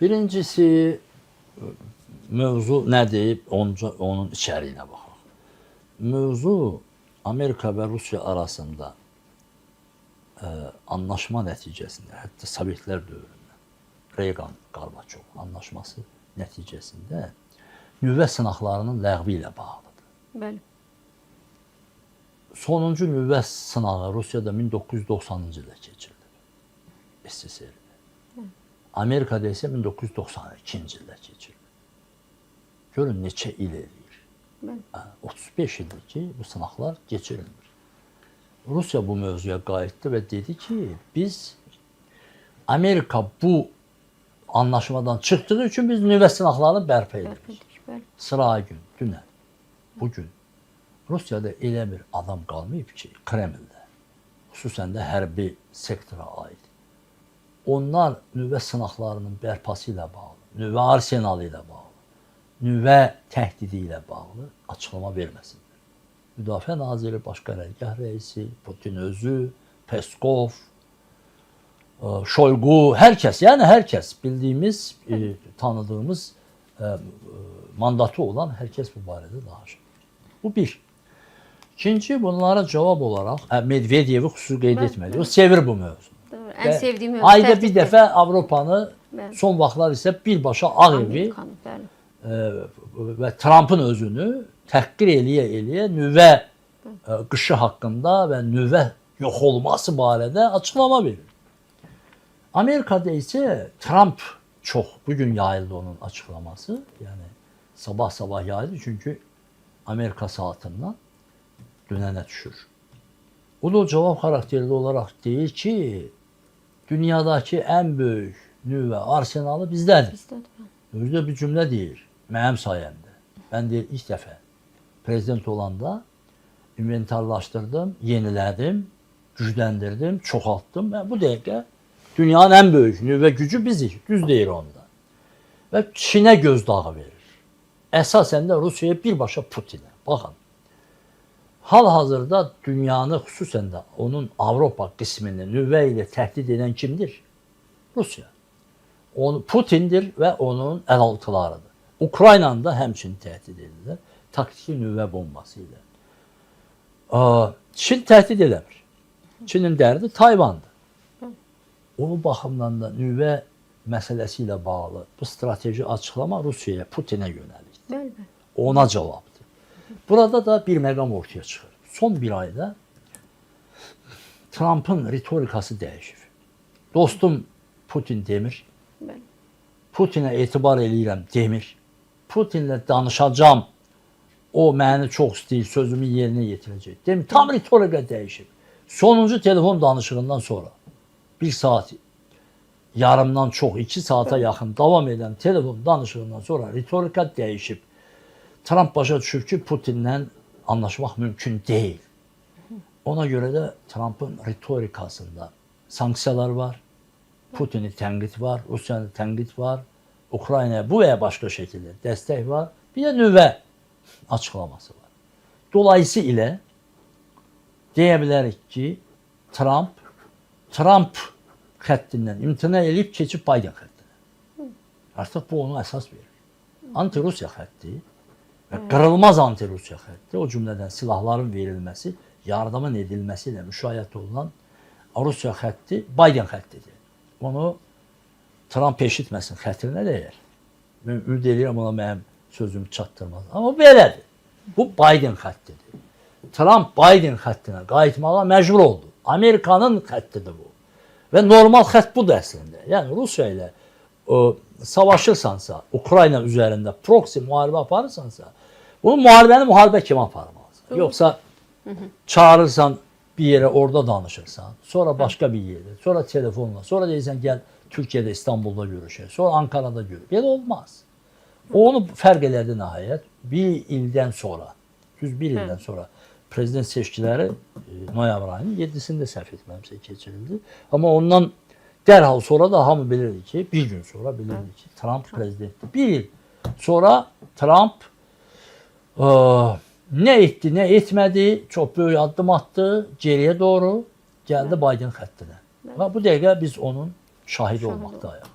Birincisi mövzu nədir? Onun içeriğine bakalım. Mövzu Amerika ve Rusya arasında anlaşma neticesinde, hatta Sovyetler dövründə Reagan-Gorbaçov anlaşması neticesinde nüvə sınaqlarının ləğvi ilə bağlıdır. Bəli. Sonuncu nüvə sınağı Rusiyada 1990-cı ildə keçirilir. SSR-də. Amerikada isə 1992-ci ildə keçirilir. Görün neçə il eləyir. 35 ildir ki, bu sınaqlar geçirilmir. Rusya bu mövzuya qayıtdı və dedi ki, biz Amerika bu anlaşmadan çıxdığı üçün biz nüvə sınaqlarını bərpa edirik. Sıra gün, dünən, bugün Rusiyada elə bir adam qalmayıb ki, Kremldə, xüsusən də hərbi sektora aid. Onlar nüvə sınaqlarının bərpası ilə bağlı, nüvə arsenalı ilə bağlı, nüvə təhdidi ilə bağlı açıqlama verməsinlər. Müdafiə Naziri, Baş Qərargah rəisi, Putin özü, Peskov, Şoygu, hər kəs, yəni hər kəs bildiyimiz, tanıdığımız mandatı olan hər kəs bu barədə danışır. Bu bir. İkinci, bunlara cavab olaraq Medvedyevi xüsusi qeyd etməli. O sevir bu mövzunu. Ən sevdiyim mövzu. Ayda bir dəfə Avropanı, son vaxtlar isə birbaşa Ağ Evi və Trump'ın özünü təhqir eləyə nüvə qışı haqqında və nüvə yox olması barədə açıqlama verir. Amerikada isə Trump çox, bugün yayıldı onun açıqlaması. Yəni sabah yayıldı çünki Amerika saatından dünənə düşür. O da o cavab xarakterli olaraq deyir ki, dünyadakı ən böyük nüvə arsenalı bizdədir. Özü bir cümlə deyir, mənim sayəmdə. Mən deyir, ilk dəfə prezident olanda inventarlaşdırdım, yenilədim, gücləndirdim, çoxaltdım və bu dəqiqə dünyanın ən böyük nüvə gücü bizik, düz deyir onda. Və Çinə gözdağı verir. Əsasən də Rusiyaya birbaşa Putinə. Baxın, hal-hazırda dünyanı, xüsusən də onun Avropa qismini nüvə ilə təhdid edən kimdir? Rusiya. Putindir və onun əlaltılarıdır. Ukraynanı da həmçinin təhdid edirlər. Taktiki nüvə bombası ilə. Çin təhdid eləmir. Çinin dərdi Tayvandır. O baxımdan da nüvə məsələsi ilə bağlı bu strateji açıqlama Rusiyaya, Putinə yönəlikdir. Ona cavabdır. Burada da bir məqam ortaya çıxır. Son bir ayda Trump'ın ritorikası dəyişir. Dostum Putin demir. Putinə etibar eləyirəm demir. Putinlə danışacağım. O məni çox istəyir, sözümü yerinə yetirəcək. Demir, tam ritorika dəyişir. Sonuncu telefon danışığından sonra 1 saat yarımdan çox 2 saata yaxın davam edən telefon danışığından sonra ritorika dəyişib. Trump başa düşüb ki, Putinlə anlaşmaq mümkün deyil. Ona görə də Trump'ın ritorikasında sanksiyalar var, Putin'i tənqid var, Rusiyanı tənqid var, Ukraynaya bu və ya başqa şəkildə dəstək var, bir də nüvə açıqlaması var. Dolayısıyla deyə bilərik ki, Trump xəttindən imtina edib keçib Biden xəttinə. Artıq bu onu əsas verir. Anti-Rusiya xətti və qırılmaz anti-Rusiya xətti, o cümlədən silahların verilməsi, yardımın edilməsi ilə müşayiət olunan Rusiya xətti Biden xəttidir. Onu Trump eşitməsin, xətrinə deyər. Mən ümid edirəm ona mənim sözümü çatdırmaz. Amma belədir. Bu Biden xəttidir. Trump Biden xəttinə qayıtmağa məcbur oldu. Amerikanın xəttidir bu. Və normal xətt budur əslində. Yəni Rusiya ilə savaşırsansa, Ukrayna üzərində proksi müharibə aparırsansa, bunu müharibə kimi aparmalısan. Yoxsa çağırırsan bir yerə, orada danışırsan, sonra başqa bir yerdə, sonra telefonla, sonra deyirsən gəl Türkiyədə, İstanbulda görüşək, sonra Ankara'da görüşək. Belə olmaz. Onu fərq elədi nəhayət. Bir ildən sonra, düz bir ildən sonra prezident seçkiləri noyabr ayının 7-sində səhv etməmsə keçirildi. Amma ondan dərhal sonra da hamı bilirdi ki, bir gün sonra bilirdi ki, Trump prezidentdir. Bir il sonra Trump nə etdi, nə etmədi, çox böyük addım attı, geriyə doğru gəldi Biden xəttinə. Və bu dəqiqə biz onun şahidi olmaqdayıq.